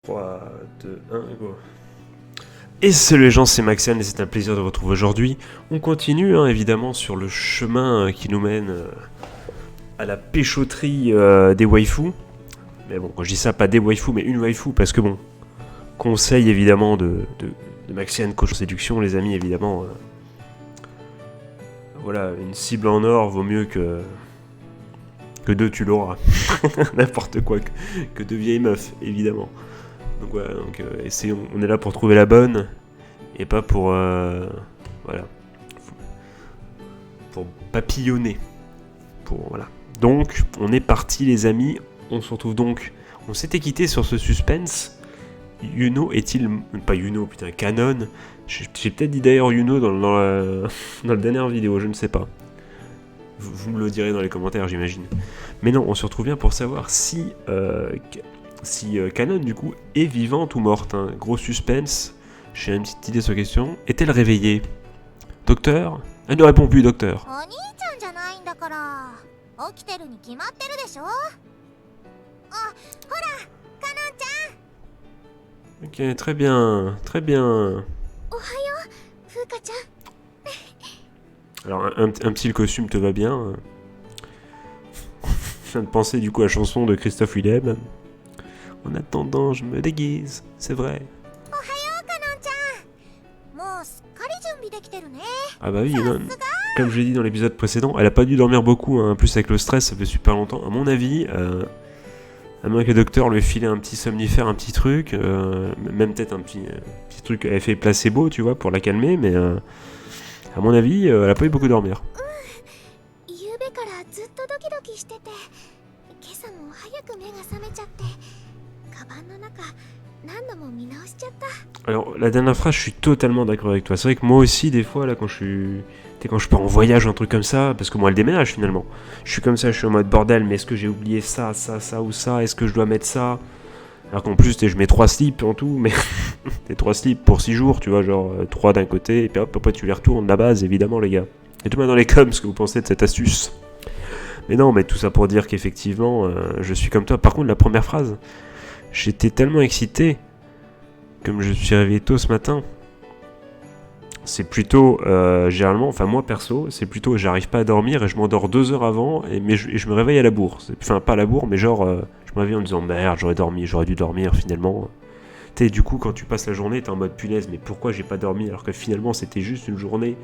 3, 2, 1, go. Et salut les gens, c'est Maxian et c'est un plaisir de vous retrouver aujourd'hui. On continue évidemment sur le chemin qui nous mène à la péchoterie des waifus. Mais bon, quand je dis ça, pas des waifus, mais une waifu, parce que bon, conseil évidemment de Maxian, coach en séduction, les amis, évidemment. Voilà, une cible en or vaut mieux que deux, tu l'auras. N'importe quoi, que deux vieilles meufs, évidemment. Donc voilà, essayons, on est là pour trouver la bonne, et pas pour, voilà, pour papillonner. Voilà. Donc, on est parti les amis, on se retrouve donc, on s'était quitté sur ce suspense. Yuno est-il, pas Yuno, putain, Canon. J'ai peut-être dit d'ailleurs Yuno dans la dernière vidéo, je ne sais pas. Vous me le direz dans les commentaires, j'imagine. Mais non, on se retrouve bien pour savoir si Canon, du coup, est vivante ou morte. Gros suspense. J'ai une petite idée sur la question. Est-elle réveillée? Docteur? Elle ne répond plus, docteur. Ok, très bien, très bien. Alors, un petit le costume te va bien. Je viens de penser du coup à la chanson de Christophe Willem. En attendant, je me déguise, c'est vrai. Ah bah oui, non, comme je l'ai dit dans l'épisode précédent, elle a pas dû dormir beaucoup, En plus avec le stress, ça fait super longtemps. À mon avis, à moins que le docteur lui ait filé un petit somnifère, un petit truc, même peut-être un petit truc, elle fait placebo, tu vois, pour la calmer, mais à mon avis, elle a pas eu beaucoup dormir. Alors, la dernière phrase, je suis totalement d'accord avec toi. C'est vrai que moi aussi, des fois, là, quand je pars en voyage, un truc comme ça, parce que moi, elle déménage finalement. Je suis comme ça, je suis en mode bordel, mais est-ce que j'ai oublié ça ou ça? Est-ce que je dois mettre ça? Alors qu'en plus, je mets 3 slips en tout, mais t'es 3 slips pour 6 jours, tu vois, genre 3 d'un côté, et puis hop, après tu les retournes la base, évidemment, les gars. Et tout le monde dans les coms, ce que vous pensez de cette astuce. Mais non, mais tout ça pour dire qu'effectivement, je suis comme toi. Par contre, la première phrase, j'étais tellement excité, comme je suis réveillé tôt ce matin. C'est plutôt, généralement, enfin moi perso, c'est plutôt j'arrive pas à dormir et je m'endors 2 heures avant, et je me réveille à la bourre. Enfin, pas à la bourre, mais genre, je me réveille en me disant merde, j'aurais dû dormir finalement. Tu sais, du coup, quand tu passes la journée, t'es en mode punaise, mais pourquoi j'ai pas dormi alors que finalement c'était juste une journée,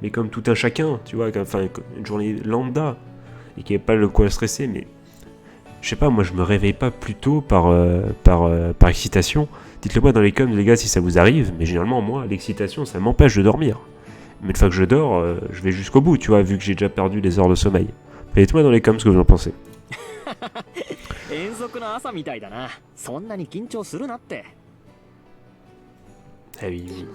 mais comme tout un chacun, tu vois, enfin une journée lambda, et qu'il n'y avait pas le quoi stresser, mais je sais pas, moi je me réveille pas plus tôt par excitation. Dites-le moi dans les coms les gars si ça vous arrive, mais généralement moi l'excitation ça m'empêche de dormir. Mais une fois que je dors, je vais jusqu'au bout, tu vois, vu que j'ai déjà perdu des heures de sommeil. Dites-moi dans les coms ce que vous en pensez. Ah oui, oui.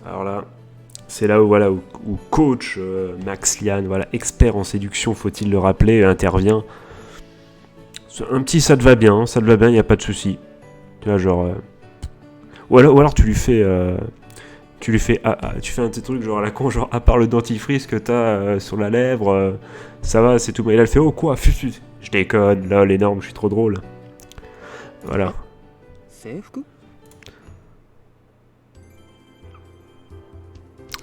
Alors là, c'est là où, voilà, où coach Max Lian, voilà, expert en séduction, faut-il le rappeler, intervient. Un petit ça te va bien, il n'y a pas de souci. Tu vois, genre... Ou alors tu lui fais tu fais un petit truc genre à la con, genre à part le dentifrice que t'as sur la lèvre, ça va, c'est tout. Et là elle fait oh quoi, je déconne, là l'énorme, je suis trop drôle. Voilà.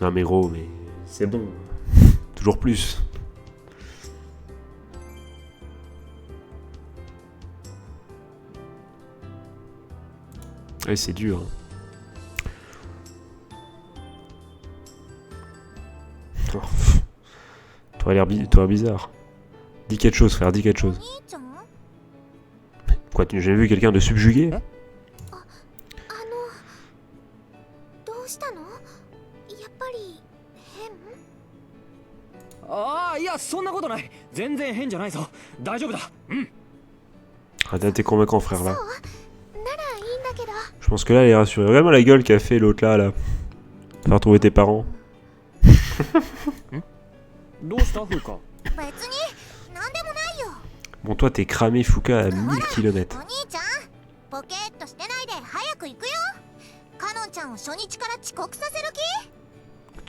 Non mais gros, mais c'est bon. Toujours plus. Ouais, c'est dur. Oh. T'aurais l'air bizarre. Dis quelque chose, frère, dis quelque chose. Quoi, tu n'as jamais vu quelqu'un de subjugué? Ah, t'es convaincant, frère, là. Je pense que là, elle est rassurée. Vraiment la gueule qu'a fait l'autre là. Faire trouver tes parents. Bon, toi, t'es cramé, Fuka, à 1000 km.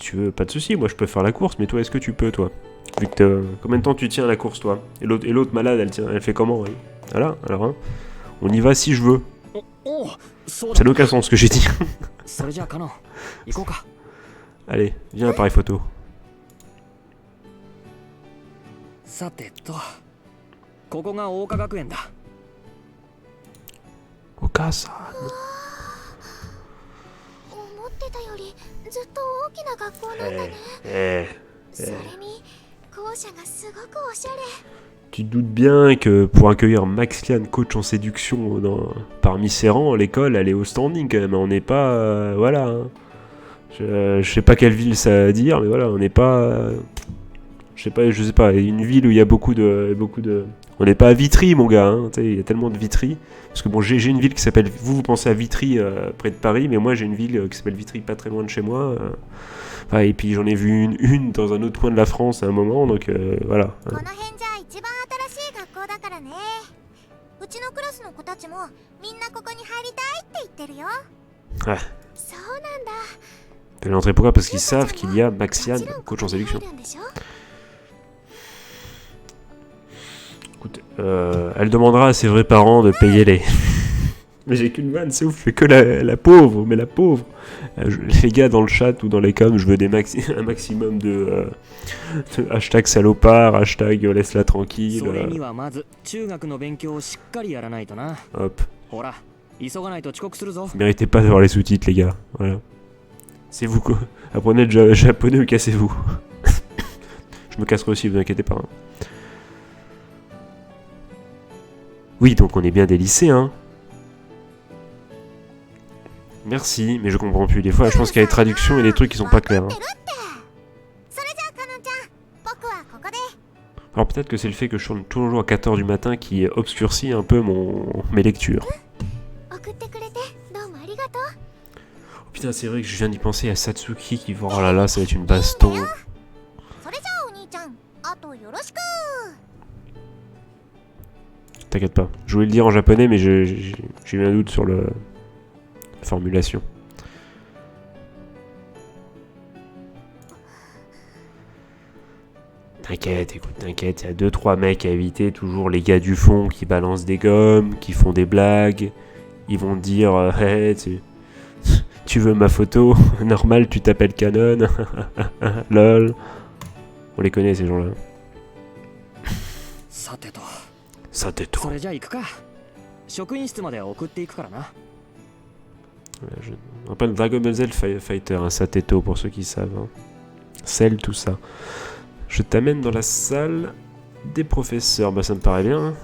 tu veux, pas de soucis, moi je peux faire la course, mais toi, est-ce que tu peux, toi? Vu que combien de temps tu tiens à la course, toi? Et l'autre malade, elle fait comment, elle? Voilà, alors, hein, on y va si je veux. Ça n'a aucun sens ce que j'ai dit. Allez, viens l'appareil photo. Okasa. Tu te doutes bien que pour accueillir Max Lian, coach en séduction parmi ses rangs, l'école elle est au standing quand même. On n'est pas. Voilà. Hein. Je sais pas quelle ville ça veut dire, mais voilà, on n'est pas. Je sais pas, une ville où il y a beaucoup de. On n'est pas à Vitry, mon gars. Hein, il y a tellement de Vitry. Parce que bon, j'ai une ville qui s'appelle. Vous pensez à Vitry près de Paris, mais moi j'ai une ville qui s'appelle Vitry pas très loin de chez moi. Et puis j'en ai vu une dans un autre coin de la France à un moment, donc voilà. Ouais. T'as l'entrée pourquoi? Parce qu'ils savent qu'il y a Maxian, coach en séduction. Écoute, elle demandera à ses vrais parents de payer les... Mais j'ai qu'une vanne, c'est ouf, je fais que la pauvre, mais la pauvre. Les gars dans le chat ou dans les coms, je veux un maximum de hashtag salopard, hashtag laisse-la tranquille. Hop. Vous méritez pas d'avoir les sous-titres, les gars. Voilà. C'est vous quoi. Apprenez le japonais ou cassez-vous. Je me casserai aussi, vous inquiétez pas. Hein. Oui, donc on est bien des lycéens. Merci, mais je comprends plus. Des fois, je pense qu'il y a des traductions et des trucs qui sont pas clairs. Hein. Alors peut-être que c'est le fait que je tourne toujours à 4h du matin qui obscurcit un peu mes lectures. Oh putain, c'est vrai que je viens d'y penser à Satsuki qui va... Oh là là, ça va être une baston. T'inquiète pas. Je voulais le dire en japonais, mais j'ai eu un doute sur la formulation. T'inquiète, écoute, t'inquiète, il y a 2-3 mecs à éviter, toujours les gars du fond qui balancent des gommes, qui font des blagues. Ils vont te dire hey, tu veux ma photo? Normal, tu t'appelles Canon. Lol. On les connaît ces gens-là. Sateto. On appelle Dragon Ball Z Fighter, un Sateto pour ceux qui savent. Hein. Cell, tout ça. Je t'amène dans la salle des professeurs. Bah ça me paraît bien. Hein.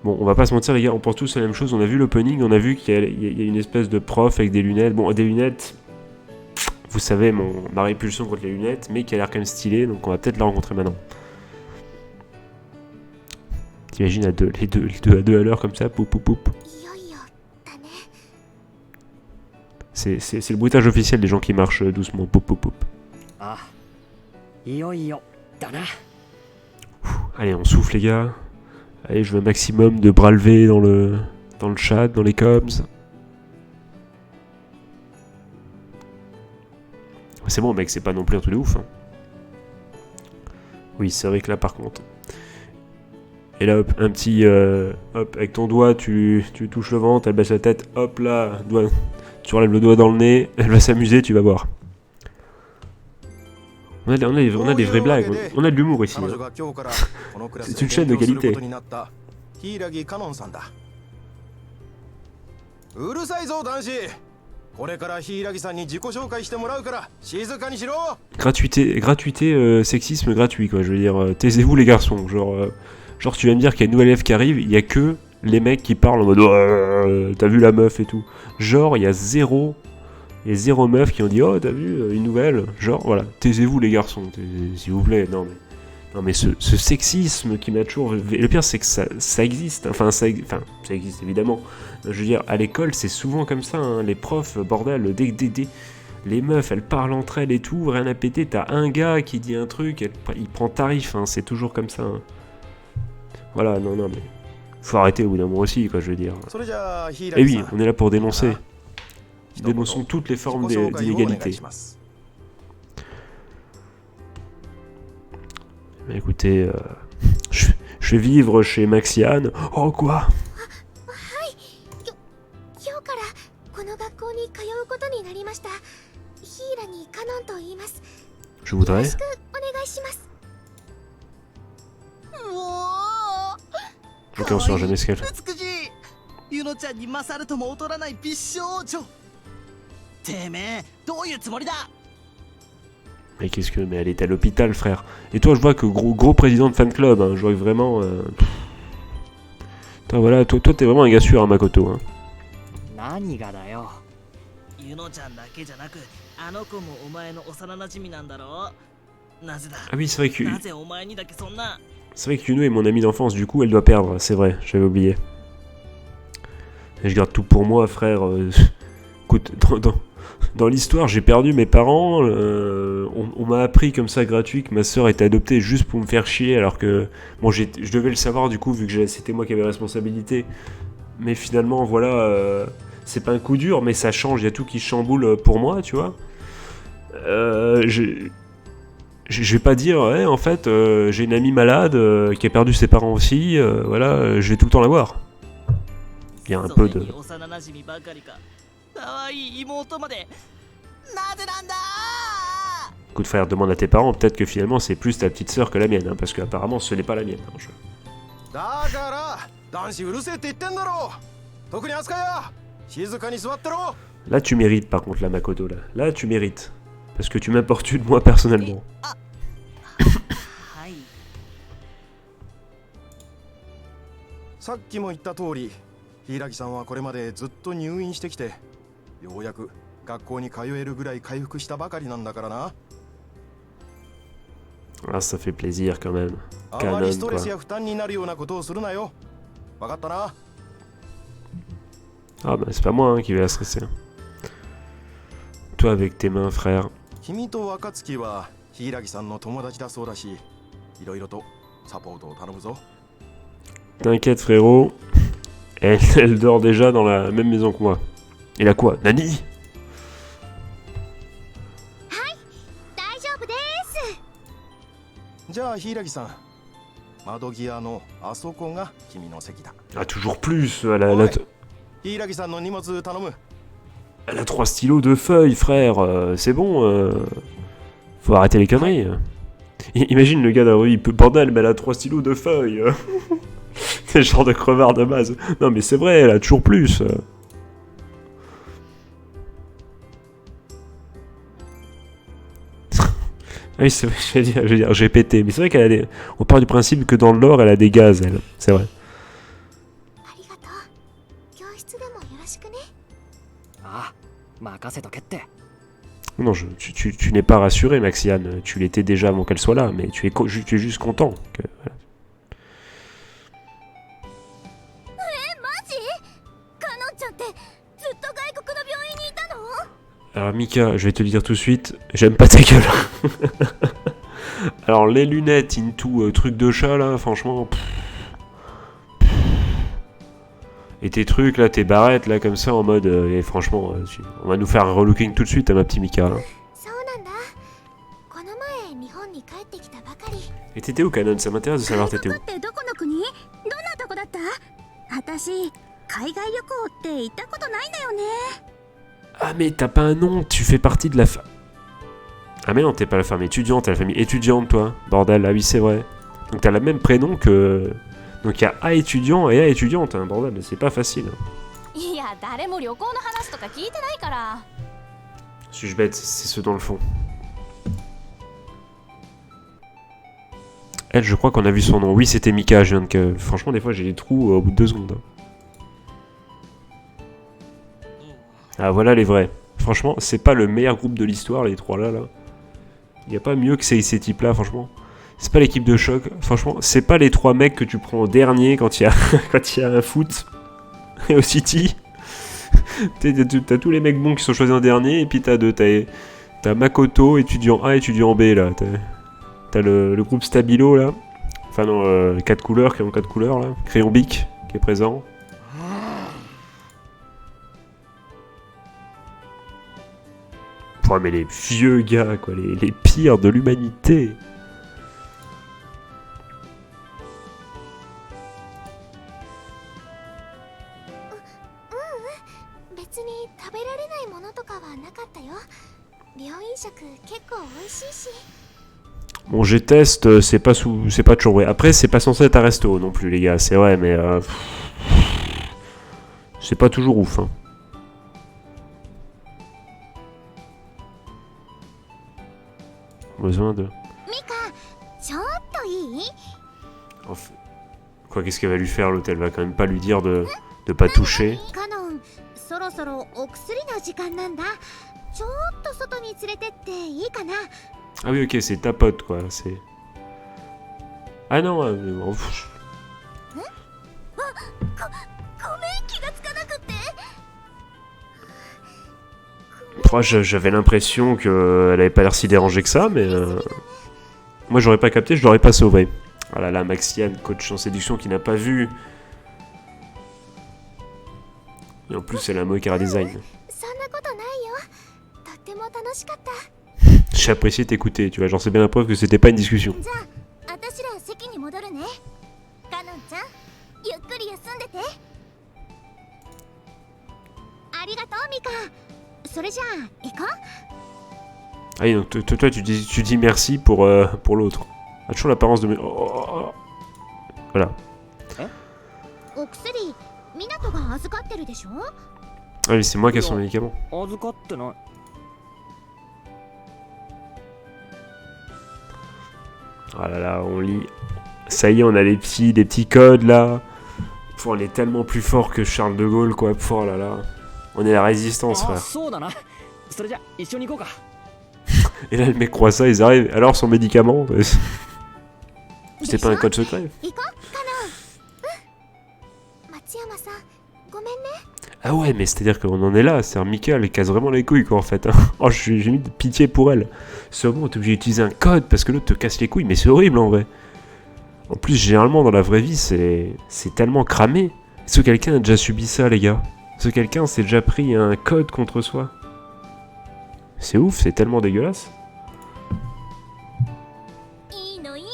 Bon, on va pas se mentir les gars, on pense tous la même chose. On a vu l'opening, on a vu qu'il y a une espèce de prof avec des lunettes. Bon, des lunettes, vous savez, ma répulsion contre les lunettes, mais qui a l'air quand même stylé, donc on va peut-être la rencontrer maintenant. T'imagines les deux à deux à l'heure comme ça, poup poup poup. C'est le bruitage officiel des gens qui marchent doucement, poup poup poup. Allez, on souffle les gars. Allez, je veux un maximum de bras levés dans le chat, dans les coms. C'est bon mec, c'est pas non plus un truc de ouf. Hein. Oui, c'est vrai que là par contre. Et là, hop, un petit... hop, avec ton doigt, tu touches le ventre, elle baisse la tête, hop là, tu enlèves le doigt dans le nez, elle va s'amuser, tu vas voir. On a des vraies blagues, on a de l'humour ici. Hein. C'est une chaîne de qualité. Gratuité, sexisme gratuit quoi, je veux dire, taisez-vous les garçons, genre tu vas me dire qu'il y a une nouvelle élève qui arrive, il y a que les mecs qui parlent en mode t'as vu la meuf et tout. Genre il y a zéro meuf qui ont dit oh t'as vu une nouvelle, genre voilà, taisez-vous les garçons, s'il vous plaît, non mais ce sexisme qui m'a toujours... Le pire c'est que ça existe, enfin ça existe évidemment, je veux dire à l'école c'est souvent comme ça, hein, les profs, bordel, les meufs elles parlent entre elles et tout, rien à péter, t'as un gars qui dit un truc, il prend tarif, hein, c'est toujours comme ça. Hein. Voilà, non mais... Faut arrêter au bout d'un moment aussi, quoi, je veux dire. Et oui, on est là pour dénoncer. Dénonçons toutes les formes d'inégalité. Écoutez, je vais vivre chez Maxiane. Oh quoi? Je voudrais. Ok, on saura jamais ce qu'elle fait. Mais qu'est-ce que... Mais elle est à l'hôpital, frère. Et toi, je vois que gros président de fan club. Hein. Je vois que vraiment... Toi, voilà, toi t'es vraiment un gars sûr, hein, Makoto. Hein. Ah oui, c'est vrai que... C'est vrai que Yuno est mon ami d'enfance, du coup, elle doit perdre. C'est vrai, j'avais oublié. Et je garde tout pour moi, frère. Écoute, dans l'histoire, j'ai perdu mes parents. On m'a appris comme ça gratuit que ma sœur était adoptée juste pour me faire chier, alors que bon, je devais le savoir du coup vu que c'était moi qui avais la responsabilité. Mais finalement, voilà, c'est pas un coup dur, mais ça change. Il y a tout qui chamboule pour moi, tu vois. Je vais pas dire, ouais, en fait, j'ai une amie malade qui a perdu ses parents aussi. Voilà, je vais tout le temps la voir. Il y a un peu de... Écoute frère, demande à tes parents, peut-être que finalement c'est plus ta petite sœur que la mienne, hein, parce qu'apparemment ce n'est pas la mienne. Hein, Là tu mérites par contre la Makoto, là. Là tu mérites. Parce que tu m'importunes moi personnellement. Ah, ça fait plaisir quand même. Canon, quoi. Ah bah c'est pas moi hein, qui vais la stresser. Toi avec tes mains, frère. T'inquiète frérot. Elle dort déjà dans la même maison que moi. Et là quoi? Nani? Ah, toujours plus. Elle a 3 stylos de feuilles, frère. C'est bon. Faut arrêter les conneries. Imagine le gars d'un rue, il peut bordel, mais elle a 3 stylos de feuilles. C'est le genre de crevard de base. Non, mais c'est vrai, elle a toujours plus. Ah oui, c'est vrai, je vais dire, j'ai pété. Mais c'est vrai qu'elle a des... On part du principe que dans le lore, elle a des gaz, elle. C'est vrai. Non, tu n'es pas rassuré, Maxiane. Tu l'étais déjà avant qu'elle soit là, mais tu es juste content. Que, voilà. Alors Mika, je vais te le dire tout de suite, j'aime pas ta gueule. Alors les lunettes into truc de chat là, franchement... Et tes trucs là, tes barrettes là comme ça en mode... et franchement, on va nous faire un relooking tout de suite à ma petite Mika. Là. Et t'étais où Canon? Ça m'intéresse de savoir t'étais où. Ah mais t'as pas un nom, tu fais partie de la Ah mais non, t'es pas la femme étudiante, t'es la famille étudiante toi. Bordel, ah oui c'est vrai. Donc t'as le même prénom que... Donc il y a A étudiant et A étudiante, hein, bordel, c'est pas facile. Suis-je bête, c'est ce dans le fond. Elle, je crois qu'on a vu son nom. Oui, c'était Mika, je viens de... Franchement, des fois j'ai des trous au bout de 2 secondes. Hein. Ah voilà les vrais. Franchement, c'est pas le meilleur groupe de l'histoire, les trois là. Il n'y a pas mieux que ces types là, franchement. C'est pas l'équipe de choc. Franchement, c'est pas les 3 mecs que tu prends au dernier quand il y a, quand il y a un foot. Et au City. T'as tous les mecs bons qui sont choisis en dernier. Et puis t'as Makoto, étudiant A, étudiant B là. T'as le groupe Stabilo là. Enfin non, 4 couleurs, crayon 4 couleurs là. Crayon Bic qui est présent. Pouah, mais les vieux gars, quoi, les pires de l'humanité. 別に食べられないものとかはなかったよ。病院食結構美味しいし。 Bon, j'ai test, c'est pas toujours vrai. Après, c'est pas censé être un resto non plus, les gars, c'est vrai, mais c'est pas toujours ouf. Hein. Besoin de. Mika, ちょっといい？ Enfin, quoi, qu'est-ce qu'elle va lui faire l'autre? Elle va quand même pas lui dire de pas toucher. カノン、そろそろお薬の時間なんだ。ちょっと外に連れてっていいかな？ Ah oui, ok, c'est ta pote, quoi. C'est. Ah non, ごめん、気がつかなくって。 j'avais l'impression qu'elle avait pas l'air si dérangée que ça, mais moi j'aurais pas capté, je l'aurais pas sauvé. Ah là là, Maxiane, coach en séduction qui n'a pas vu. Et en plus, elle a un mauvais cara design. そんなことないよ。とっても楽しかった。 J'ai apprécié t'écouter, tu vois, j'en sais bien la preuve que c'était pas une discussion. じゃあ、私ら席に戻るね。カノンちゃん、ゆっくり休んでて。ありがとう、ミカ。それじゃあ、行こう。 Ah oui, donc toi tu dis merci pour l'autre. A toujours l'apparence de... Voilà. お薬、ミナトが預かってるでしょ？ Ah oui, c'est moi qui ai son médicament. 預かってない。 Ah là là, on lit. Ça y est, on a des petits codes là. Pff, on est tellement plus fort que Charles de Gaulle, quoi. Pff, oh là là. On est la résistance, あ、 frère. そうだな。それじゃ一緒に行こうか。 Et là, le mec croit ça, ils arrivent. Alors, son médicament c'est pas un code secret. 行こう、カノン。松山さん、ごめんね。 Ah ouais, mais c'est-à-dire qu'on en est là. C'est-à-dire, Mika, elle casse vraiment les couilles, quoi, en fait. Hein. Oh, j'ai mis de pitié pour elle. Seulement, t'es obligé d'utiliser un code parce que l'autre te casse les couilles, mais c'est horrible, en vrai. En plus, généralement, dans la vraie vie, c'est tellement cramé. Est-ce que quelqu'un a déjà subi ça, les gars? Est-ce que quelqu'un s'est déjà pris un code contre soi? C'est ouf, c'est tellement dégueulasse. いいのいいの。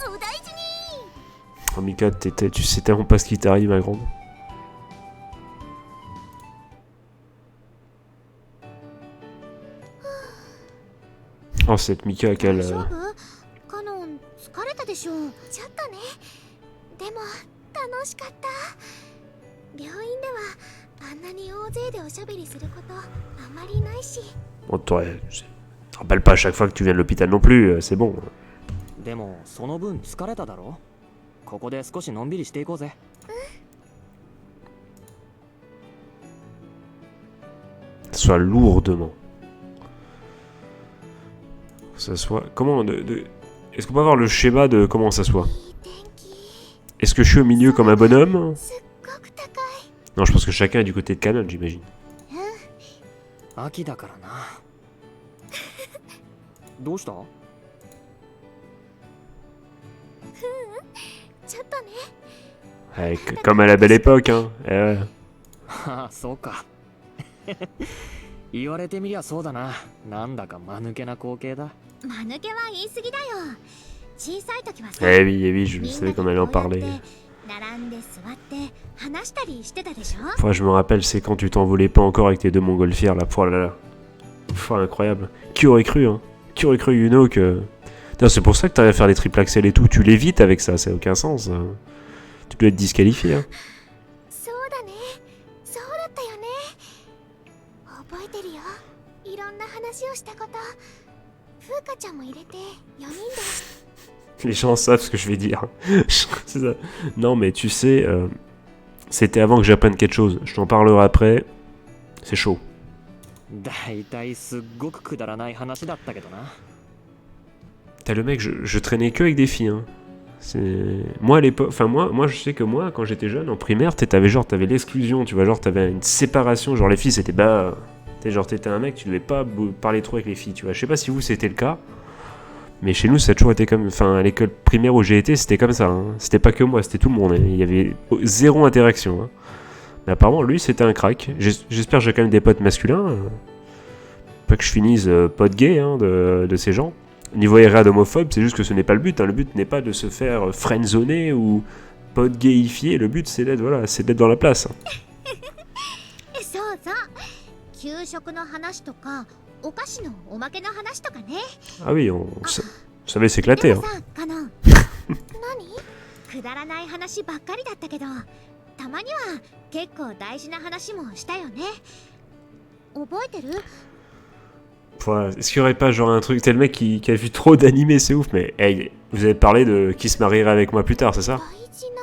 お大事に。 Oh, Mika, tu sais tellement pas ce qui t'arrive, ma grande. Oh, cette Mika, 大 quelle... 丈夫？カノン、疲れたでしょう。ちょっとね。でも、楽しかった。病院では、あんなに大勢でおしゃべりすること、あまりないし。 Bon, toi, je te rappelle pas à chaque fois que tu viens de l'hôpital non plus, c'est bon. でもその分疲れただろ。ここで少しのんびりしていこうぜ。Soit lourdement. Ça soit... Comment... Est-ce qu'on peut avoir le schéma de comment ça soit? いい天気。 Est-ce que je suis au milieu comme un bonhomme? すっごく高い。 Non, je pense que chacun est du côté de Canon, j'imagine. 秋だからな。どうした？ちょっとね。 Ouais, comme à la belle époque, hein. Ouais. はあ、そうか。言われてみりゃそうだな。なんだか間抜けな光景だ。間抜けは言い過ぎだよ。小さい時はさ、 Eh oui, je savais qu'on allait en parler. 並んで座って話したりしてたでしょ？ Enfin, je me rappelle, c'est quand tu t'envolais pas encore avec tes deux montgolfières, là. Oh là là. Pff, incroyable. Qui aurait cru, hein? Qui aurait cru, Yuno, que... Putain, c'est pour ça que t'arrives à faire des triple axel et tout. Tu l'évites avec ça, ça n'a aucun sens. Tu dois être disqualifié, hein. そうだね。そうだったよね。覚えてるよ。いろんな話をしたこと。風花ちゃんも入れて4人で。 Les gens savent ce que je vais dire. C'est ça. Non, mais tu sais, c'était avant que j'apprenne quelque chose. Je t'en parlerai après. C'est chaud. だいたいすっごくくだらない話だったけどな。 T'as le mec, je traînais que avec des filles. Hein. Moi à l'époque, enfin moi je sais que moi quand j'étais jeune en primaire, t'avais l'exclusion, tu vois, genre t'avais une séparation, genre les filles c'était bah, t'étais un mec, tu devais pas parler trop avec les filles, tu vois. Je sais pas si vous c'était le cas, mais chez nous ça a toujours été comme, enfin à l'école primaire où j'ai été c'était comme ça. Hein. C'était pas que moi, c'était tout le monde. Hein. Il y avait zéro interaction. Hein. Mais apparemment lui c'était un crack. J'espère que j'ai quand même des potes masculins. pas que je finisse pote gay hein, de ces gens. Niveau errade homophobe, c'est juste que ce n'est pas le but. Hein. Le but n'est pas de se faire friendzoner ou pote gayifié. Le but, c'est d'être voilà, c'est d'être dans la place. Hein. そうそう給食の話とかお菓子のおまけの話とかね Ah oui, on savait s'éclater. でも Hein. さカノン何くだらない話ばっかりだったけどたまには結構大事な話もしたよね覚えてる Est-ce qu'il y aurait pas genre un truc, t'es le mec qui a vu trop d'animés, c'est ouf, mais hey, vous avez parlé de qui se marierait avec moi plus tard, c'est ça? 大事な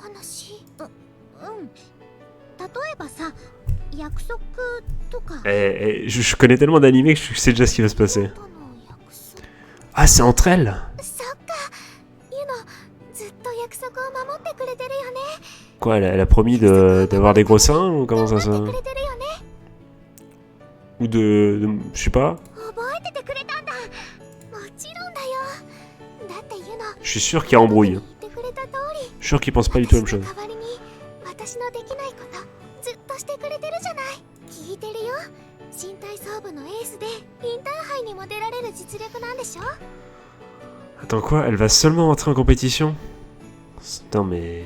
話うん例えばさ約束とか Je connais tellement d'animés que je sais déjà ce qui va se passer. との約束 Ah, c'est entre elles? そっかユノずっと約束を守ってくれてるよね Quoi, elle a promis d'avoir des gros seins ou comment ça 守ってくれてるよね Ou je sais pas. 覚えててくれたんだもちろんだよだってユノ Je suis sûr qu'il y a embrouille. 言ってくれた通り Je suis sûr qu'ils pensent pas du tout la même 私 chose. の代わりに私のできないことずっとしてくれてるじゃない聞いてるよ新体操部のエースでインターハイにも出られる実力なんでしょ Attends, quoi? Elle va seulement entrer en compétition? Putain, mais...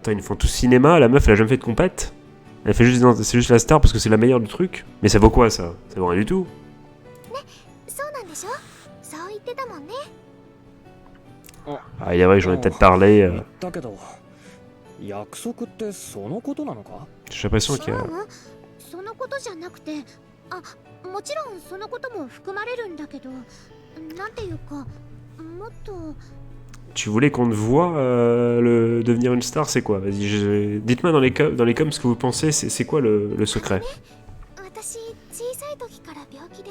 Attends, ils font tout cinéma, la meuf, elle a jamais fait de compète? Elle fait juste, c'est juste la star parce que c'est la meilleure du truc? Mais ça vaut quoi, ça? Ça vaut rien du tout. そうなんでしょそう言ってたもんね Ah, il est vrai que j'en ai peut-être parlé. だけど約束ってそのことなのか J'ai l'impression qu'il y a... そのことじゃなくてあもちろんそのことも含まれるんだけどなんていうかもっと Tu voulais qu'on te voie devenir une star, c'est quoi? Vas-y, dites-moi dans les coms ce que vous pensez, c'est quoi le secret? 私小さい時から病気で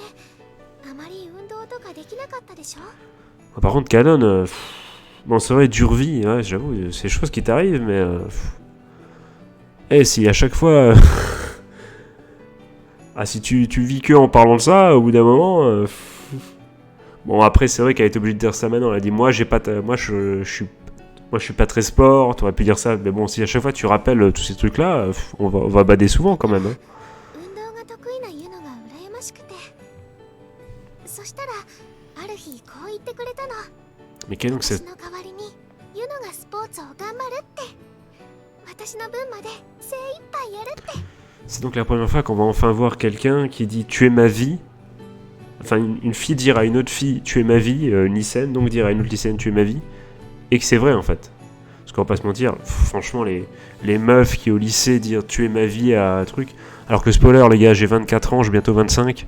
あまり運動とかできなかったでしょ Par contre, Canon, bon, c'est vrai, dure vie, ouais, j'avoue, c'est des choses qui t'arrivent, mais... Eh, si à chaque fois... ah, si tu vis que en parlant de ça, au bout d'un moment... Bon, après, c'est vrai qu'elle est obligée de dire ça maintenant. Elle a dit, moi, j'ai pas moi, je suis pas très sport, t'aurais pu dire ça. Mais bon, si à chaque fois tu rappelles tous ces trucs-là, on va bader souvent quand même. Hein. 運動が得意なユノが羨ましくてそしたらある日こう言ってくれたの Mais quel donc 私 c'est... の代わりにユノがスポーツを頑張るって私の分まで精一杯やるって C'est donc la première fois qu'on va enfin voir quelqu'un qui dit, tu es ma vie. Enfin, une fille dire à une autre fille, tu es ma vie, une lycéenne, donc dire à une autre lycéenne, tu es ma vie. Et que c'est vrai en fait. Parce qu'on va pas se mentir, franchement, les meufs qui au lycée dire tu es ma vie à un truc. Alors que spoiler, les gars, j'ai 24 ans, j'ai bientôt 25.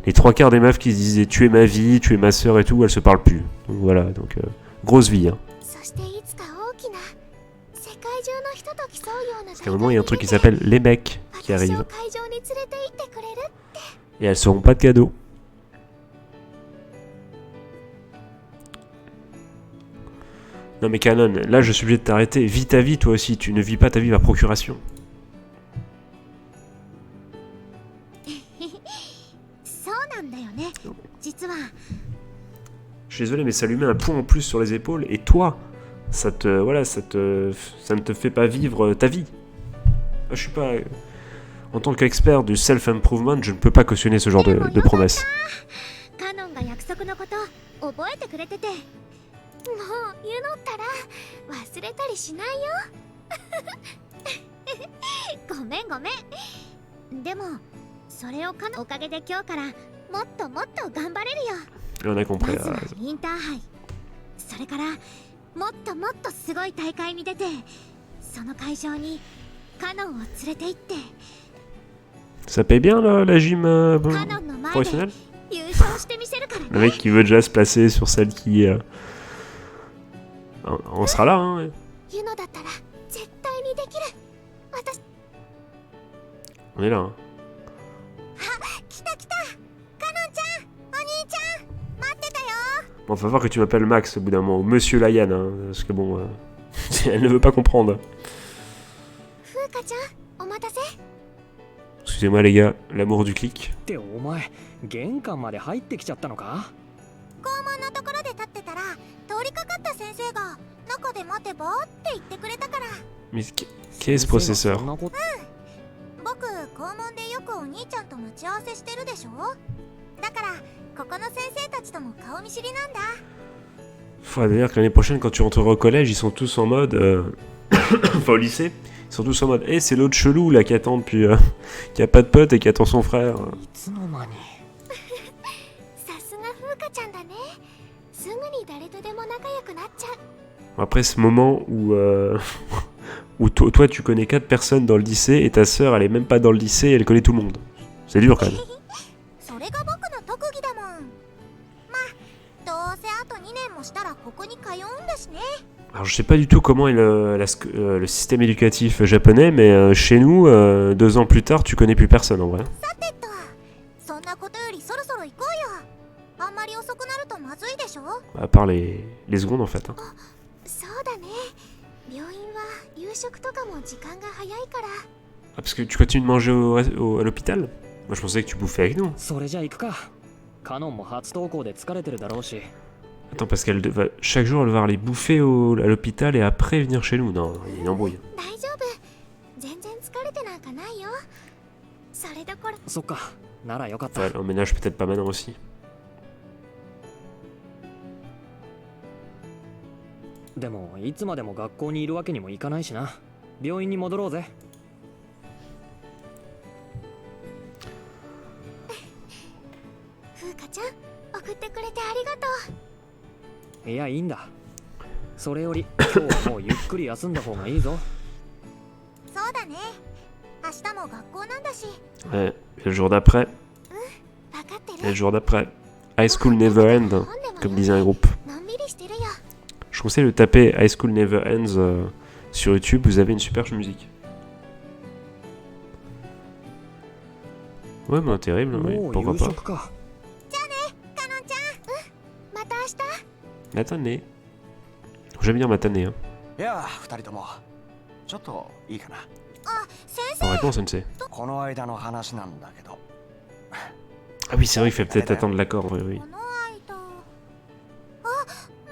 Les trois quarts des meufs qui se disaient tu es ma vie, tu es ma soeur et tout, elles se parlent plus. Donc voilà, donc grosse vie. Hein. そしていつか大きな世界中の人と競うような Parce qu'à un moment, il y a un truc qui s'appelle les mecs qui 私を arrivent. 会場に連れて行ってくれる Et elles seront pas de cadeaux. Non mais Canon, là je suis obligé de t'arrêter. Vis ta vie toi aussi, tu ne vis pas ta vie par procuration. そうなんだよね実は Je suis désolé mais ça lui met un poids en plus sur les épaules et toi, ça ne te fait pas vivre ta vie. Je suis pas... En tant qu'expert du self-improvement, je ne peux pas cautionner ce genre de promesses. カノンが約束のこと覚えてくれててもうユノったら忘れたりしないよごめんごめんでもそれをカノンおかげで今日からもっともっと頑張れるよ On a ま compris. ずはインターハイそれからもっともっとすごい大会に出てその会場にカノンを連れて行って Ça paye bien la gym カノンの前で professionnelle? 優勝してみせるから Le ね mec qui veut déjà se placer sur celle qui... On sera là, hein. ユノだったら絶対にできる私 On est là. Hein. 来た来たカノンちゃんお兄ちゃん待ってたよ Bon, va voir que tu m'appelles Max au bout d'un moment, ou Monsieur Layan, hein, parce que bon... elle ne veut pas comprendre. フーカちゃんお待たせ Excusez-moi les gars, l'amour du clic. ってお前玄関まで入ってきちゃったのか校門のところで立ってたら通りかかった先生が中で待てばって言ってくれたから Mais qu'est-ce processeur? そんなこと僕校門でよくお兄ちゃんと待ち合わせしてるでしょここの先生たちとも顔見知りなんだ。Faudrait dire que l'année prochaine, quand tu rentreras au collège, ils sont tous en mode... enfin, au lycée, ils sont tous en mode « Eh, c'est l'autre chelou, là, qui attend depuis... qui a pas de pote et qui attend son frère. » いつの間に。さすが風花ちゃんだね。すぐに誰とでも仲良くなっちゃう。 Après ce moment où... où toi, tu connais 4 personnes dans le lycée et ta sœur, elle est même pas dans le lycée et elle connaît tout le monde. C'est dur, quand même. それが僕の特技だもん。まあどうせあと2年もしたらここに通うんだしね。 Alors je sais pas du tout comment est le système éducatif japonais, mais chez nous, 2 ans plus tard, tu connais plus personne en vrai. さてと、そんなことよりそろそろ行こうよ。あんまり遅くなるとまずいでしょ。 À part les secondes en fait. Hein. そうだね。病院は夕食とかも時間が早いから。 Ah, parce que tu continues de manger à l'hôpital? Moi je pensais que tu bouffais avec nous. それじゃ行くか。カノンも初登校で疲れてるだろうし。 Attends, parce qu'elle va chaque jour elle va aller bouffer à l'hôpital et après venir chez nous. Non, il y a une embrouille. 大丈夫。全然疲れてなんかないよ。それどころ。そっか。ならよかった。 Ouais, elle emménage peut-être pas maintenant aussi. でもいつまでも学校にいるわけにもいかないしな。病院に戻ろうぜ。風花ちゃん、送ってくれてありがとう。いや、いいんだ。それより今日はもうゆっくり休んだ方がいいぞ。そうだね。明日も学校なんだし。 Ouais, et le jour d'après, 分かって et le る。 jour d'après. High School Never Ends, comme disait un groupe. のんびりしてるよ。 Je conseille de taper High School Never Ends sur YouTube, vous avez une super musique. Ouais, mais terrible, oui, もう pourquoi 夕 pas. 食か。かのんちゃん。また明日。 Matinée. J'aime bien matinée. Hein. いや二人ともちょっといいかな。先 Bon, réponse, sensei. この間の話なんだけど。 Ah oui, c'est vrai, il fait peut-être attendre l'accord, oui, oui. この間。あ、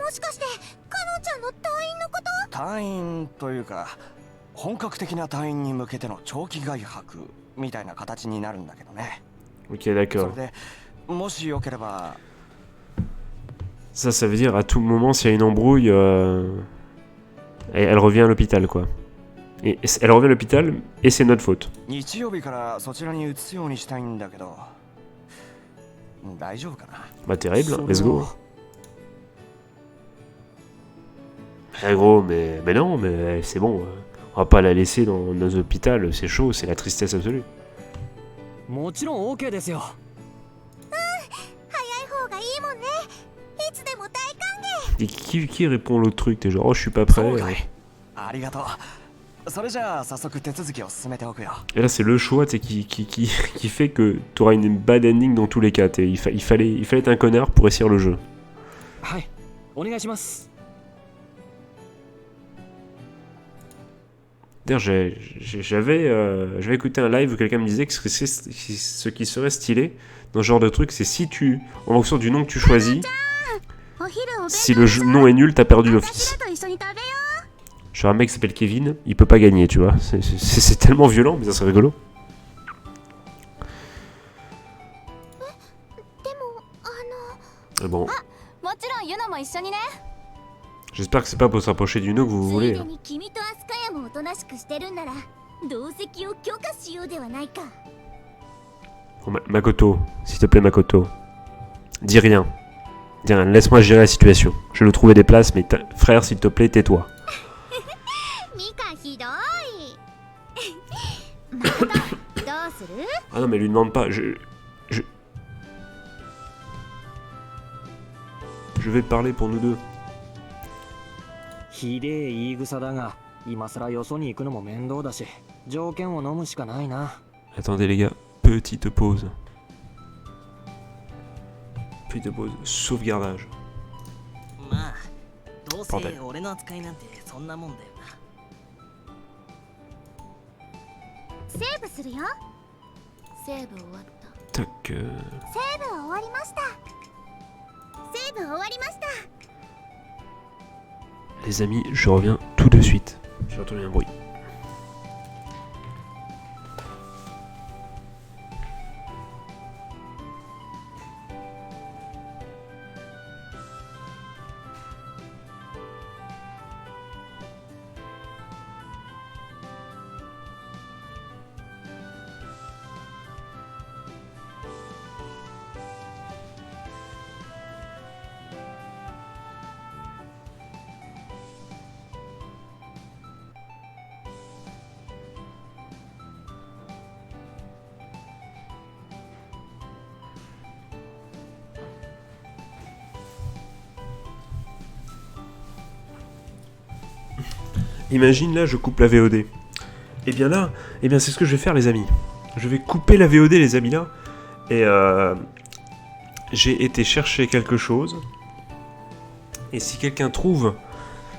もしかしてかのんちゃんの退院のこと？退院というか本格的な退院に向けての長期外泊みたいな形になるんだけどね。 Ok, そ d'accord. れでもしよければ Ça veut dire à tout moment, s'il y a une embrouille, elle revient à l'hôpital, quoi. Et elle revient à l'hôpital, et c'est notre faute. 日曜日からそちらに移すようにしたいんだけど大丈夫かな。 Bah, terrible, hein, let's それ go. は Eh gros, mais non, mais c'est bon. On va pas la laisser dans nos hôpitaux, c'est chaud, c'est la tristesse absolue. もちろん OK ですよ。早い方がいいもんね。いつでも大歓迎。 Et qui répond l'autre truc? T'es genre, oh, je suis pas そ prêt. うかい。ありがとう。それじゃあ早速手続きを進めておくよ。 Et là, c'est le choix qui fait que t'auras une bad ending dans tous les cas. Il fallait être un connard pour réussir le jeu. はい。お願いします。 D'ailleurs, j'avais écouté un live où quelqu'un me disait que ce qui serait stylé dans ce genre de truc, c'est si en fonction du nom que tu choisis, お昼お弁当 si le nom est nul, t'as perdu 私 l'office. らと一緒に食べよ Genre un mec qui s'appelle Kevin, il peut pas gagner, tu vois. C'est tellement violent, mais ça serait rigolo. う。でもMais bon, もちろんユナも一緒にね。 j'espère que c'est pas pour se rapprocher du nom que vous つい voulez. で hein. に君とアスカヤもおとなしくしてるんなら同席を許可しようではないか。 Bon, Makoto, s'il te plaît, Makoto. Dis rien. Dis rien, laisse-moi gérer la situation. Je vais nous trouver des places, mais frère, s'il te plaît, tais-toi. ミカひどい。またどうする？ Ah non, mais lui demande pas. Je vais parler pour nous deux. ひでえ言い草だが、今さらよそに行くのも面倒だし、条件を飲むしかないな。 Attendez les gars, petite pause. Petite pause, sauvegardage. まあどうせ Bordel. 俺の扱いなんてそんなもんだよな。セーブするよ。セーブ終わった。 Tac. セーブ終わりました。セーブ終わりました。 Les amis, je reviens tout de suite. J'ai entendu un bruit. Imagine là, je coupe la VOD. Et bien là, c'est ce que je vais faire, les amis. Je vais couper la VOD, les amis, là. Et j'ai été chercher quelque chose. Et si quelqu'un trouve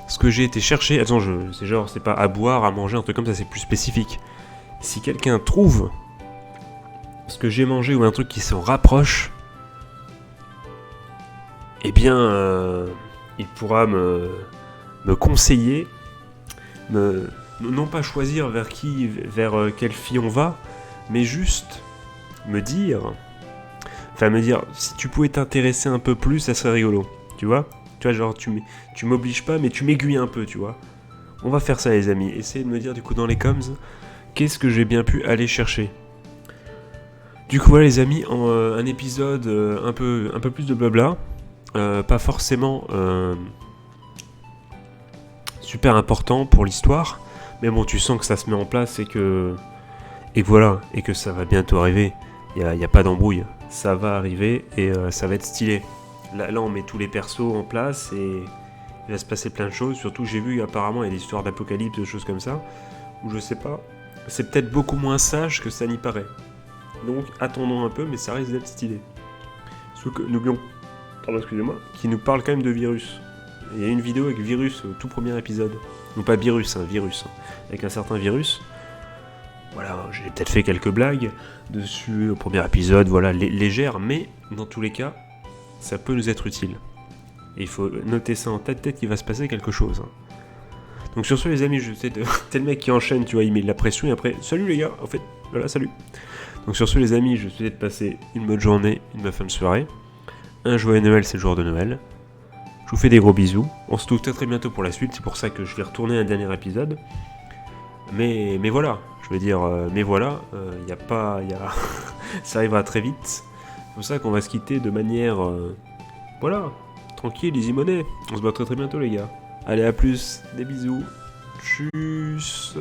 ce que j'ai été chercher... Attends, c'est genre, c'est pas à boire, à manger, un truc comme ça, c'est plus spécifique. Si quelqu'un trouve ce que j'ai mangé ou un truc qui s'en rapproche, eh bien, il pourra me conseiller, non pas choisir vers quelle fille on va, mais juste me dire si tu pouvais t'intéresser un peu plus, ça serait rigolo, tu vois, genre tu m'obliges pas, mais tu m'aiguilles un peu, tu vois. On va faire ça, les amis. Essayez de me dire du coup dans les coms, qu'est-ce que j'ai bien pu aller chercher. Du coup, voilà, les amis, un épisode un peu plus de blabla. Pas forcément super important pour l'histoire, mais bon, tu sens que ça se met en place et que voilà, et que ça va bientôt arriver. Il y a pas d'embrouille, ça va arriver et ça va être stylé. Là, on met tous les persos en place et il va se passer plein de choses. Surtout, j'ai vu apparemment il y a des histoires d'apocalypse, de choses comme ça, où je sais pas, c'est peut-être beaucoup moins sage que ça n'y paraît. Donc attendons un peu, mais ça risque d'être stylé. Sauf que n'oublions, pardon, excusez-moi, qui nous parle quand même de virus. Il y a une vidéo avec virus au tout premier épisode. Non pas virus, virus. Avec un certain virus. Voilà, j'ai peut-être fait quelques blagues dessus au premier épisode, voilà, légères, mais dans tous les cas, ça peut nous être utile. Et il faut noter ça en tête, peut-être qu'il va se passer quelque chose. Donc sur ce, les amis, je sais, t'es le mec qui enchaîne, tu vois, il met de la pression et après, salut les gars, en fait, voilà, salut. Donc sur ce, les amis, je souhaite passer une bonne journée, une bonne fin de soirée. Un joyeux Noël, c'est le jour de Noël. Je vous fais des gros bisous. On se trouve très très bientôt pour la suite, c'est pour ça que je vais retourner un dernier épisode. Mais voilà, je veux dire, y a pas... ça arrivera très vite. C'est pour ça qu'on va se quitter de manière... voilà, tranquille, easy money. On se voit très très bientôt, les gars. Allez, à plus, des bisous. Tchuss.